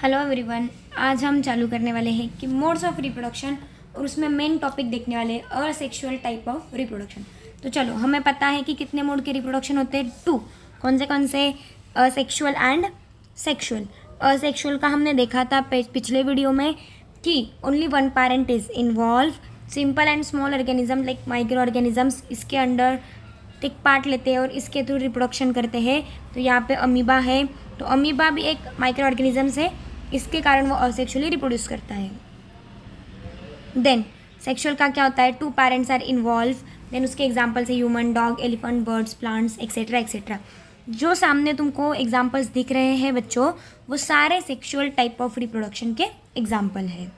Hello everyone. आज हम चालू करने वाले हैं कि मोड्स ऑफ रिप्रोडक्शन और उसमें मेन टॉपिक देखने वाले हैं असेक्सुअल टाइप ऑफ रिप्रोडक्शन। तो चलो, हमें पता है कि कितने मोड के रिप्रोडक्शन होते हैं, 2। कौन से असेक्सुअल एंड सेक्सुअल। असेक्सुअल का हमने देखा था पिछले वीडियो में कि only one parent is involve, simple and small organism like micro organisms इसके अंडर टिक पार्ट लेते हैं और इसके थ्रू रिप्रोडक्शन करते हैं। तो यहाँ पे अमीबा है, तो अमीबा भी एक माइक्रो ऑर्गेनिजम्स है, इसके कारण वो असेक्सुअली रिप्रोड्यूस करता है। देन सेक्सुअल का क्या होता है, 2 पेरेंट्स आर इन्वॉल्व। देन उसके एग्जाम्पल्स है human, dog, elephant, birds, plants etcetera etcetera. जो सामने तुमको एग्जाम्पल्स दिख रहे हैं बच्चों, वो सारे सेक्सुअल टाइप ऑफ रिप्रोडक्शन के एग्जाम्पल है।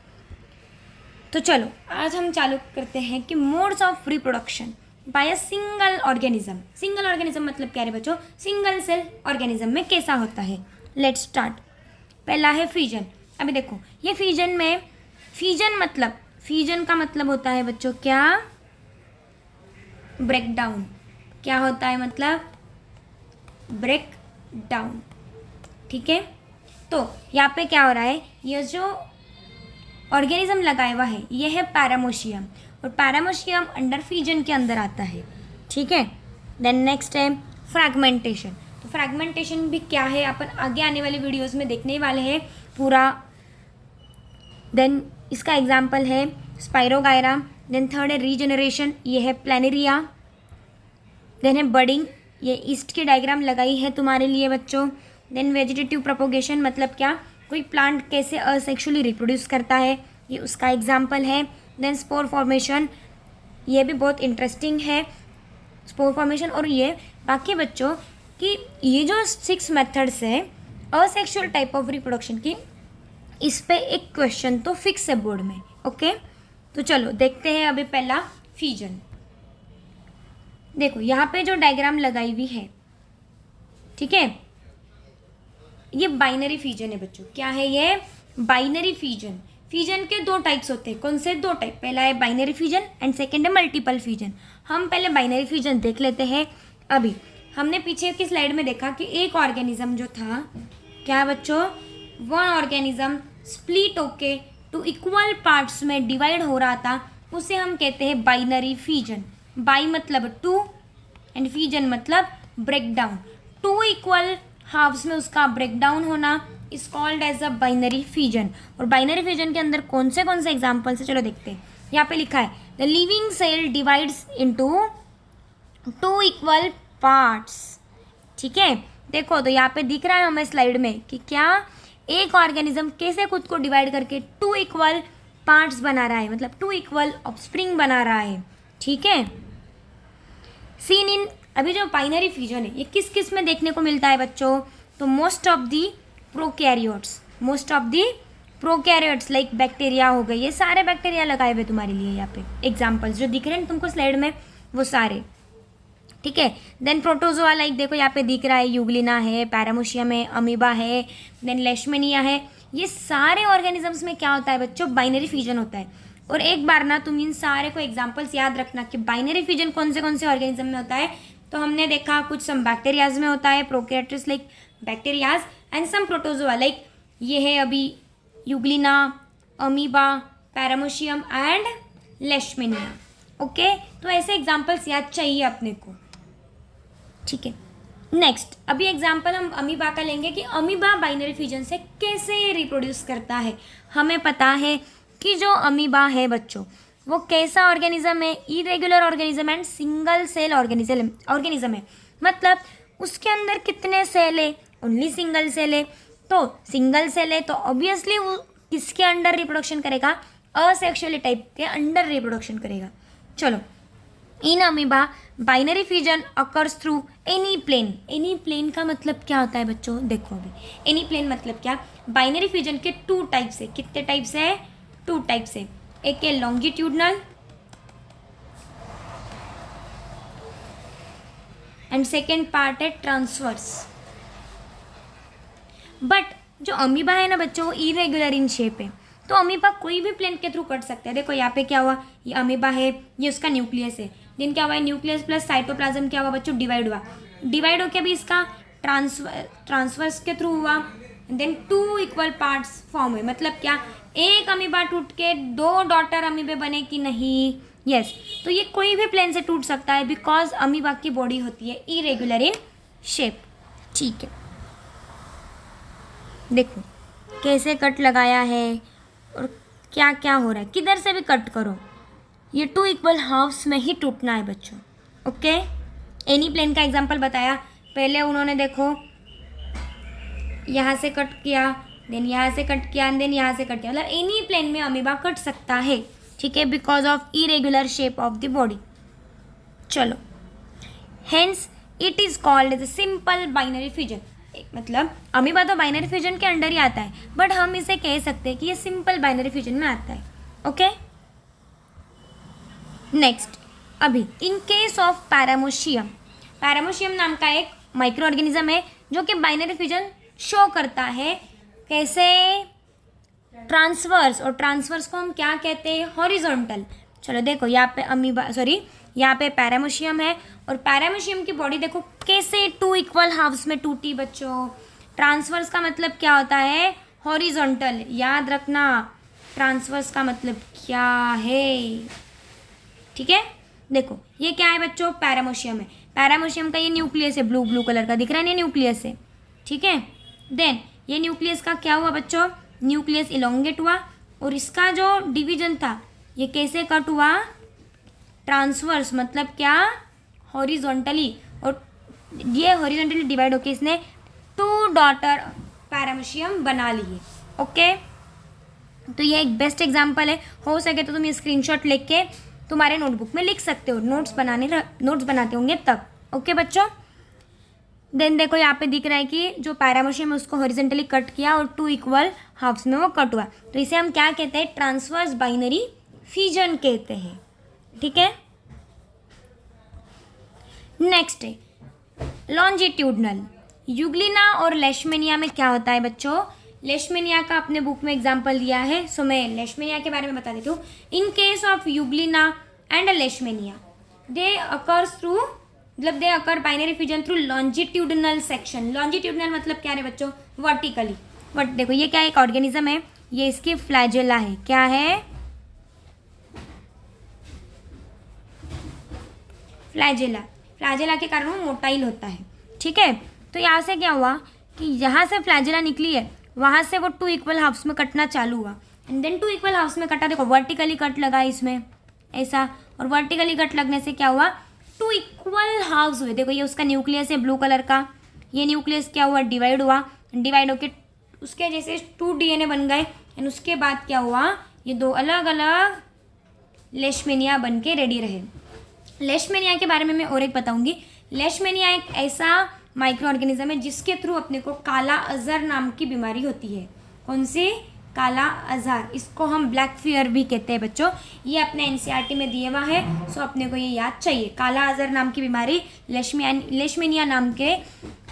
तो चलो, आज हम चालू करते हैं कि modes of reproduction by a single organism. Single organism मतलब क्या है बच्चों, सिंगल सेल ऑर्गेनिज्म में कैसा होता है। Let's start. पहला है फ्यूजन। अभी देखो, ये फ्यूजन में फ्यूजन का मतलब होता है बच्चों क्या, ब्रेक डाउन। क्या होता है मतलब, ब्रेक डाउन। ठीक है, तो यहाँ पे क्या हो रहा है, ये जो ऑर्गेनिज्म लगाया हुआ है ये है पैरामोशियम, और पैरामोशियम अंडर फ्यूजन के अंदर आता है। ठीक है, देन नेक्स्ट है फ्रैगमेंटेशन। तो फ्रैगमेंटेशन भी क्या है अपन आगे आने वाले वीडियोस में देखने वाले हैं पूरा। देन इसका एग्जांपल है स्पाइरोगायरा। देन थर्ड है रीजनरेशन, ये है प्लेनेरिया। देन है बडिंग, ये ईस्ट की डायग्राम लगाई है तुम्हारे लिए बच्चों। देन वेजिटेटिव प्रोपोगेशन मतलब क्या, कोई प्लांट कैसे असेक्सुअली रिप्रोड्यूस करता है, ये उसका एग्जाम्पल है। देन स्पोर फॉर्मेशन, ये भी बहुत इंटरेस्टिंग है स्पोर फॉर्मेशन। और ये बाकी बच्चों कि ये जो 6 मेथड्स है असेक्सुअल टाइप ऑफ रिप्रोडक्शन की, इस पे एक क्वेश्चन तो फिक्स है बोर्ड में। ओके, तो चलो देखते हैं अभी पहला फ्यूजन। देखो यहाँ पे जो डायग्राम लगाई हुई है, ठीक है, ये बाइनरी फ्यूजन है बच्चों। क्या है ये, बाइनरी फ्यूजन। फ्यूजन के 2 टाइप्स होते हैं। कौन से 2 टाइप, पहला है बाइनरी फ्यूजन एंड सेकेंड है मल्टीपल फ्यूजन। हम पहले बाइनरी फ्यूजन देख लेते हैं। अभी हमने पीछे की स्लाइड में देखा कि एक ऑर्गेनिज्म जो था, क्या बच्चों, वन ऑर्गेनिज्म स्प्लिट होके 2 इक्वल पार्ट्स में डिवाइड हो रहा था, उसे हम कहते हैं बाइनरी फ्यूजन। बाई मतलब 2 एंड फ्यूजन मतलब ब्रेक डाउन। 2 इक्वल हाफ्स में उसका ब्रेक डाउन होना is called as a binary fusion. और बाइनरी फ्यूजन के अंदर कौन से एग्जाम्पल्स है, चलो देखते हैं। यहाँ पे लिखा है the living cell divides into 2 equal parts. ठीक है, देखो तो यहाँ पे दिख रहा है हमें स्लाइड में कि क्या एक ऑर्गेनिज्म कैसे खुद को डिवाइड करके 2 इक्वल पार्ट्स बना रहा है, मतलब 2 इक्वल ऑफस्प्रिंग बना रहा है। ठीक है, सीन इन, अभी जो बाइनरी फ्यूजन है ये किस किस में देखने को मिलता है बच्चों, तो most of the prokaryotes like bacteria हो गए, ये सारे बैक्टीरिया लगाए हुए तुम्हारे लिए यहाँ पे एग्जाम्पल्स जो दिख रहे हैं तुमको स्लाइड में, वो सारे। ठीक है, देन प्रोटोजोआ लाइक देखो यहाँ पे दिख रहा है, यूग्लिना है, पैरामोशियम है, अमीबा है, देन लेशमेनिया है। ये सारे ऑर्गेनिजम्स में क्या होता है बच्चों, बाइनरी फ्यूजन होता है। और एक बार ना तुम इन सारे को एग्जाम्पल्स याद रखना कि बाइनरी फ्यूजन कौन से ऑर्गेनिज्म में होता है। तो हमने देखा कुछ सम बैक्टीरियाज में होता है, prokaryotes like bacterias, and some protozoa like ये है अभी euglena, amoeba, paramecium and leishmania. Okay, तो ऐसे एग्जाम्पल्स याद चाहिए अपने को। ठीक है, नेक्स्ट अभी एग्जाम्पल हम अमीबा का लेंगे कि अमीबा बाइनरी फ्यूजन से कैसे रिप्रोड्यूस करता है। हमें पता है कि जो अमीबा है बच्चों वो कैसा ऑर्गेनिज्म है, irregular organism and single cell organism है। मतलब उसके अंदर कितने सेल है, ओनली सिंगल सेल है। तो सिंगल सेल है तो ऑब्वियसली वो किसके अंडर रिप्रोडक्शन करेगा, असेक्सुअल टाइप के अंडर रिप्रोडक्शन करेगा। चलो, in amoeba binary fusion occurs through any plane. Any plane का मतलब क्या होता है बच्चों, देखो अभी एनी प्लेन मतलब क्या, बाइनरी फ्यूजन के 2 टाइप्स है। कितने टाइप्स है, 2 टाइप्स है। एक है लॉन्गिट्यूडनल एंड सेकेंड पार्ट है ट्रांसवर्स। बट जो अमीबा है ना बच्चों, वो इरेगुलर इन शेप है, तो अमीबा कोई भी प्लेन के थ्रू कट सकता है। देखो यहाँ पे क्या हुआ, ये अमीबा है, ये उसका न्यूक्लियस है, देन क्या हुआ, न्यूक्लियस प्लस साइटोप्लाज्म क्या हुआ बच्चों, डिवाइड हुआ। डिवाइड होकर भी इसका ट्रांसवर्स के थ्रू हुआ, देन 2 इक्वल पार्ट्स फॉर्म हुए, मतलब क्या, एक अमीबा टूट के 2 डॉटर अमीबे बने कि नहीं? यस। तो ये कोई भी प्लेन से टूट सकता है बिकॉज अमीबा की बॉडी होती है इरेगुलर इन शेप। ठीक है, देखो कैसे कट लगाया है और क्या क्या हो रहा है, किधर से भी कट करो ये 2 इक्वल हाफ्स में ही टूटना है बच्चों। ओके, एनी प्लेन का एग्जांपल बताया, पहले उन्होंने देखो यहाँ से कट किया, देन यहाँ से कट किया, देन यहाँ से कट किया, मतलब एनी प्लेन में अमीबा कट सकता है, ठीक है, because of irregular shape of the body. चलो, hence it is called as a simple binary fusion, मतलब अमीबा तो बाइनरी फ्यूजन के अंडर ही आता है, बट हम इसे कह सकते हैं कि ये सिंपल बाइनरी फ्यूजन में आता है। ओके, नेक्स्ट, अभी इन केस ऑफ पैरामोशियम, पैरामोशियम नाम का एक माइक्रो ऑर्गेनिज्म है जो कि बाइनरी फ्यूजन शो करता है। कैसे? ट्रांसवर्स, और ट्रांसवर्स को हम क्या कहते हैं? हॉरिजॉन्टल। चलो देखो, यहाँ पे अमीबा, सॉरी, यहाँ पे पैरामोशियम है, और पैरामोशियम की बॉडी देखो कैसे 2 इक्वल हाफ्स में टूटी बच्चों। ट्रांसवर्स का मतलब क्या होता है? हॉरिजॉन्टल। याद रखना ट्रांसवर्स का मतलब क्या है, ठीक है। देखो ये क्या है बच्चों? पैरामोशियम है। पैरामोशियम का ये न्यूक्लियस है, ब्लू ब्लू कलर का दिख रहा है, ये न्यूक्लियस है, ठीक है। देन ये न्यूक्लियस का क्या हुआ बच्चों? न्यूक्लियस इलोंगेट हुआ, और इसका जो डिवीजन था ये कैसे कट हुआ? ट्रांसवर्स, मतलब क्या? हॉरिजॉन्टली। और ये हॉरिजॉन्टली डिवाइड होकर इसने 2 डॉटर पैरामोशियम बना लिए। ओके, तो ये एक बेस्ट एग्जांपल है। हो सके तो तुम ये स्क्रीनशॉट लेके तुम्हारे नोटबुक में लिख सकते हो, नोट्स बनाते होंगे तब। ओके बच्चों, देन देखो यहाँ पे दिख रहा है कि जो पैरामोशियम है उसको हॉरिजॉन्टली कट किया और 2 इक्वल हाफ्स में वो कट हुआ, तो इसे हम क्या कहते हैं? ट्रांसवर्स बाइनरी फ्यूजन कहते हैं, ठीक है। नेक्स्ट है लॉन्जिट्यूडनल। यूग्लिना और लेशमेनिया में क्या होता है बच्चों? लेशमेनिया का अपने बुक में एग्जाम्पल दिया है, सो मैं लेशमेनिया के बारे में बता देती हूँ। In case of euglena and leishmania they occurs through, मतलब they occur binary fusion through longitudinal section. Longitudinal मतलब क्या है बच्चों? वर्टिकली। बट देखो ये क्या, एक ऑर्गेनिज्म है, ये इसकी फ्लैजेला है। क्या है? फ्लैजेला। फ्लैजेला के कारण वो मोटाइल होता है, ठीक है। तो यहाँ से क्या हुआ कि यहाँ से फ्लैजेला निकली है, वहाँ से वो 2 इक्वल हाफ्स में कटना चालू हुआ, एंड देन 2 इक्वल हाफ्स में कटा। देखो वर्टिकली कट लगा इसमें ऐसा, और वर्टिकली कट लगने से क्या हुआ? 2 इक्वल हाफ्स हुए। देखो ये उसका न्यूक्लियस है ब्लू कलर का, ये न्यूक्लियस क्या हुआ? डिवाइड हुआ, डिवाइड होके उसके जैसे 2 DNA बन गए, एंड उसके बाद क्या हुआ? ये 2 अलग अलग लेशमेनिया बन के रेडी रहे। लेशमेनिया के बारे में मैं और एक बताऊंगी। लेशमेनिया एक ऐसा माइक्रो ऑर्गेनिज्म है जिसके थ्रू अपने को काला अजहर नाम की बीमारी होती है। कौन सी? काला अजहर। इसको हम ब्लैक फीवर भी कहते हैं बच्चों। ये अपने NCERT में दिया हुआ है, सो अपने को ये याद चाहिए। काला अजहर नाम की बीमारी लेशमेनिया नाम के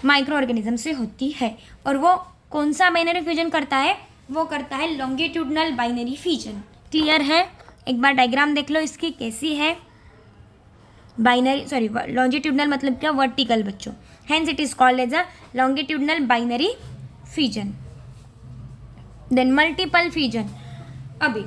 माइक्रो ऑर्गेनिज्म से होती है, और वो कौन सा बाइनरी फ्यूजन करता है? वो करता है लॉन्गिट्यूडनल बाइनरी फ्यूजन। क्लियर है? एक बार डायग्राम देख लो इसकी कैसी है। बाइनरी, सॉरी, लॉन्जिट्यूडनल मतलब क्या? वर्टिकल बच्चों। Hence it is called as a longitudinal binary fusion. Then multiple fusion. अभी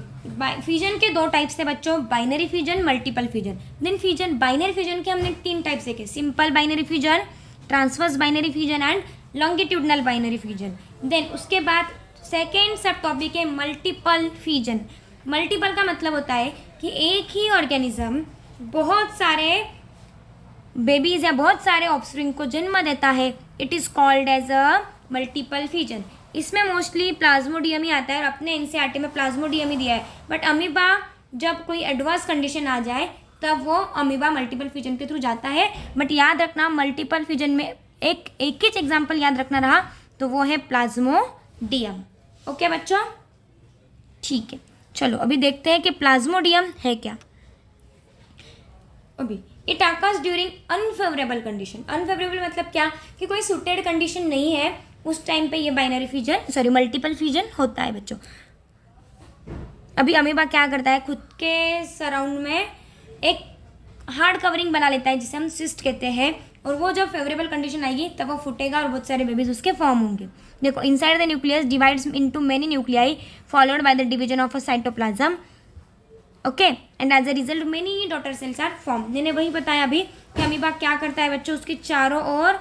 फ्यूजन के 2 टाइप्स थे बच्चों, binary fusion, multiple fusion. Then fusion, binary fusion के हमने 3 टाइप्स देखे, simple binary fusion, transverse binary fusion and longitudinal binary fusion. Then उसके बाद second सब टॉपिक है मल्टीपल फ्यूजन। मल्टीपल का मतलब होता है कि एक ही ऑर्गेनिज्म बहुत सारे बेबीज या बहुत सारे ऑफस्प्रिंग को जन्म देता है। It is called as a multiple fusion. इसमें मोस्टली प्लाज्मोडियम ही आता है, और अपने NCERT में प्लाज्मोडियम ही दिया है। बट अमीबा जब कोई एडवांस कंडीशन आ जाए तब वो अमीबा मल्टीपल फ्यूजन के थ्रू जाता है। बट याद रखना मल्टीपल फ्यूजन में एक ही एग्जाम्पल याद रखना रहा, तो वो है प्लाज्मोडियम। ओके बच्चों, ठीक है। चलो अभी देखते हैं कि प्लाज्मोडियम है क्या। अभी it occurs during unfavourable condition. Unfavourable मतलब क्या? कि कोई सुटेड कंडीशन नहीं है, उस टाइम पे ये binary fusion, sorry, multiple fusion होता है बच्चों। अभी अमीबा क्या करता है? खुद के सराउंड में एक हार्ड कवरिंग बना लेता है जिसे हम सिस्ट कहते हैं, और वो जब फेवरेबल कंडीशन आएगी तब वो फूटेगा और बहुत सारे बेबीज उसके फॉर्म होंगे। देखो, inside the nucleus divides into many nuclei followed by the division of a cytoplasm, okay, and as a result many daughter cells are form. मैंने वही बताया अभी कि अमीबा क्या करता है बच्चों, उसके चारों ओर,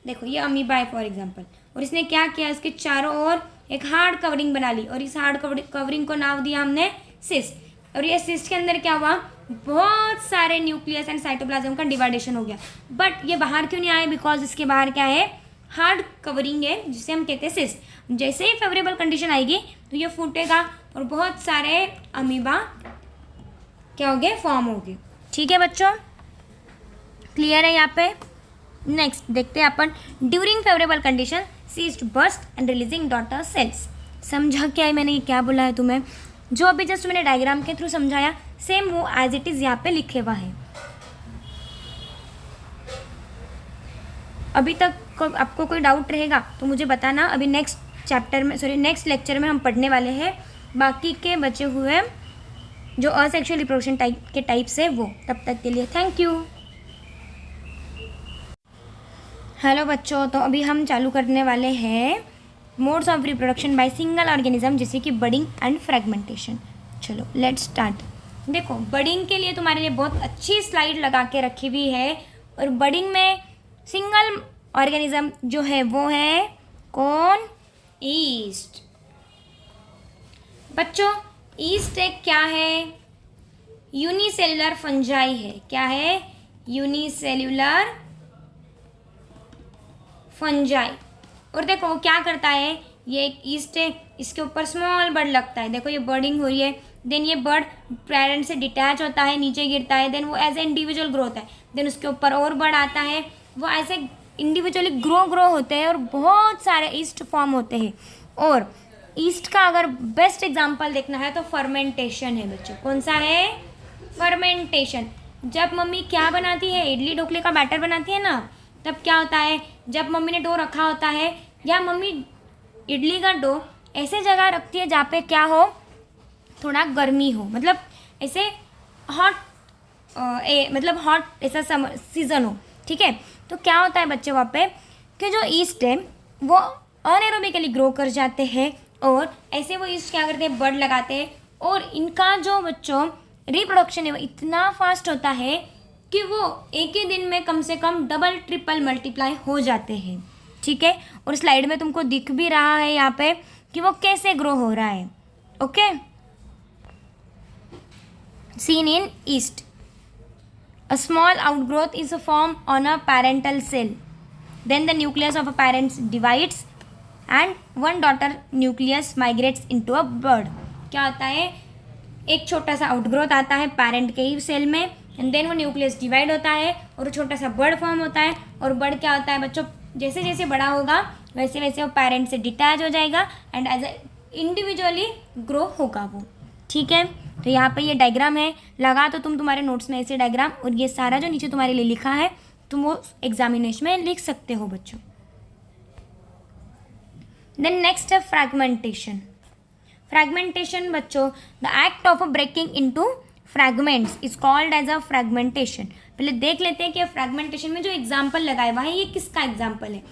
देखो ये अमीबा है फॉर एग्जांपल, और इसने क्या किया, इसके चारों ओर एक हार्ड कवरिंग बना ली और इस हार्ड कवरिंग को नाम दिया हमने सिस्ट। और ये सिस्ट के अंदर क्या हुआ, बहुत सारे न्यूक्लियस एंड साइटोप्लाज्म का डिवाइडेशन हो गया, बट ये बाहर क्यों नहीं आए, बिकॉज इसके बाहर क्या है, हार्ड कवरिंग है जिसे हम कहते हैं सिस्ट। जैसे ही फेवरेबल कंडीशन आएगी तो ये फूटेगा और बहुत सारे अमीबा क्या हो गए, फॉर्म हो गए। ठीक है बच्चों, क्लियर है यहाँ पे। नेक्स्ट देखते हैं अपन, during favourable condition cyst burst and releasing daughter cells. समझा क्या है मैंने, ये क्या बोला है तुम्हें, जो अभी जस्ट मैंने डायग्राम के थ्रू समझाया सेम वो एज इट इज़ यहाँ पे लिखे हुआ है। अभी तक आपको कोई डाउट रहेगा तो मुझे बताना, अभी नेक्स्ट चैप्टर में, सॉरी नेक्स्ट लेक्चर में हम पढ़ने वाले हैं बाकी के बचे हुए जो असेक्सुअल रिप्रोडक्शन टाइप के टाइप्स है वो। तब तक के लिए थैंक यू। हेलो बच्चों, तो अभी हम चालू करने वाले हैं modes of reproduction by single organism, जैसे कि बडिंग एंड फ्रेगमेंटेशन। चलो लेट्स स्टार्ट। देखो, बडिंग के लिए तुम्हारे लिए बहुत अच्छी स्लाइड लगा के रखी हुई है, और बडिंग में सिंगल ऑर्गेनिज्म जो है वो है कौन, ईस्ट। बच्चों ईस्ट एक क्या है, यूनिसेल्युलर फंजाई है। क्या है, यूनिसेल्युलर फंजाई। और देखो वो क्या करता है, ये एक ईस्ट है, इसके ऊपर स्मॉल बर्ड लगता है, देखो ये बर्डिंग हो रही है, देन ये बर्ड पेरेंट से डिटैच होता है, नीचे गिरता है, देन वो एज ए इंडिविजुअल ग्रो होता है, देन उसके ऊपर और बर्ड आता है, वो ऐसे इंडिविजुअली ग्रो होते हैं और बहुत सारे ईस्ट फॉर्म होते हैं। और ईस्ट का अगर बेस्ट एग्जाम्पल देखना है तो फर्मेंटेशन है बच्चों। कौन सा है, फर्मेंटेशन। जब मम्मी क्या बनाती है, इडली ढोकले का बैटर बनाती है ना, तब क्या होता है, जब मम्मी ने डो रखा होता है, या मम्मी इडली का डो ऐसे जगह रखती है जहाँ पे क्या हो, थोड़ा गर्मी हो, मतलब ऐसे हॉट मतलब हॉट ऐसा सीज़न हो, ठीक है। तो क्या होता है बच्चे वहाँ पे कि जो ईस्ट है वो अनएरोबिकली ग्रो कर जाते हैं, और ऐसे वो ईस्ट क्या करते हैं, बर्ड लगाते हैं, और इनका जो बच्चों रिप्रोडक्शन है वो इतना फास्ट होता है कि वो एक ही दिन में कम से कम डबल ट्रिपल मल्टीप्लाई हो जाते हैं। ठीक है, और स्लाइड में तुमको दिख भी रहा है यहाँ पे कि वो कैसे ग्रो हो रहा है। Okay, seen in east, a small outgrowth is formed on a parental cell, then the nucleus of a parent divides and one daughter nucleus migrates into a bird। क्या होता है, एक छोटा सा आउटग्रोथ आता है पेरेंट के ही सेल में, एंड देन वो न्यूक्लियस डिवाइड होता है और छोटा सा बर्ड फॉर्म होता है। और बर्ड क्या होता है बच्चों, जैसे जैसे बड़ा होगा वैसे वैसे वो पेरेंट से डिटैच हो जाएगा and as a individually grow होगा वो। ठीक है, तो यहाँ पे ये डायग्राम है, लगा तो तुम तुम्हारे नोट्स में ऐसे डायग्राम, और ये सारा जो नीचे तुम्हारे लिए लिखा है तुम वो एग्जामिनेशन में लिख सकते हो बच्चों। देन नेक्स्ट है फ्रैगमेंटेशन। फ्रैगमेंटेशन बच्चों, the act of breaking into fragments is called as a fragmentation. पहले देख लेते हैं कि फ्रैगमेंटेशन में जो एग्जाम्पल लगाया हुआ है ये किसका एग्जाम्पल है।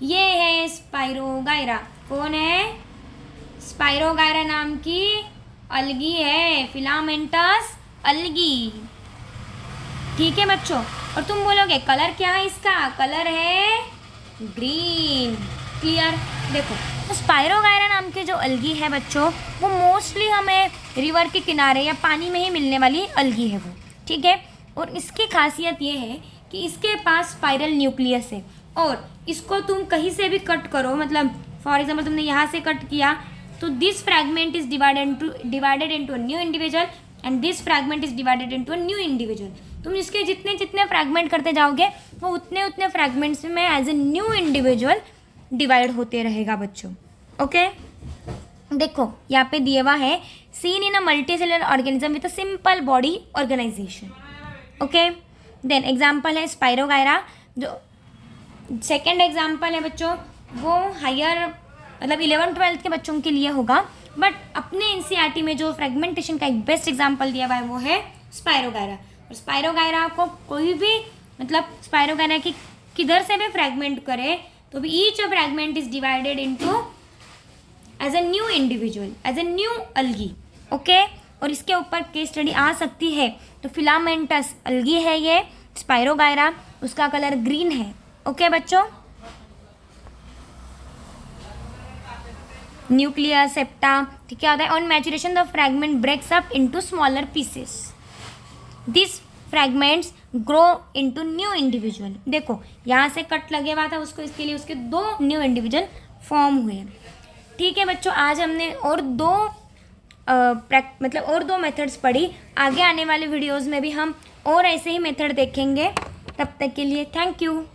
ये है स्पाइरोगायरा। कौन है, स्पाइरोगायरा नाम की अलगी है, फिलामेंटस अलगी। ठीक है बच्चों, और तुम बोलोगे कलर क्या है इसका, कलर है ग्रीन। क्लियर। देखो, तो स्पाइरोगायरा नाम की जो अलगी है बच्चों वो मोस्टली हमें रिवर के किनारे या पानी में ही मिलने वाली अलगी है वो। ठीक है, और इसकी खासियत ये है कि इसके पास स्पाइरल न्यूक्लियस है, और इसको तुम कहीं से भी कट करो, मतलब फॉर एग्जाम्पल तुमने यहाँ से कट किया तो this fragment is divided into a new individual and this fragment is divided into a new individual. तुम इसके जितने जितने फ्रैगमेंट करते जाओगे वो उतने उतने फ्रैगमेंट्स में as a new individual divide होते रहेगा बच्चों। ओके, देखो यहाँ पे दिया हुआ है, seen in a multicellular organism with a simple body organisation. Okay, then example है स्पाइरोगायरा। जो सेकेंड एग्जाम्पल है बच्चों वो हायर मतलब 11th-12th के बच्चों के लिए होगा, बट अपने एनसीईआरटी में जो फ्रेगमेंटेशन का एक बेस्ट एग्जाम्पल दिया हुआ है वो है स्पाइरोगायरा। और स्पाइरोगायरा को कोई भी मतलब स्पाइरोगायरा की किधर से भी फ्रैगमेंट करें तो भी each fragment is divided into as a new individual, as a new algae. Okay, और इसके ऊपर केस स्टडी आ सकती है। तो फिलामेंटस अलगी है ये, स्पाइरोगायरा, उसका कलर ग्रीन है। ओके बच्चों, न्यूक्लियस, सेप्टा, ठीक है, आता है। On maturation the fragment breaks up into smaller pieces, this fragments grow into new individual. देखो यहाँ से कट लगे हुआ था उसको, इसके लिए उसके 2 न्यू इंडिविजुअल फॉर्म हुए। ठीक है बच्चों, आज हमने और 2 और 2 मेथड्स पढ़ी। आगे आने वाले वीडियोस में भी हम और ऐसे ही मेथड देखेंगे। तब तक के लिए थैंक यू।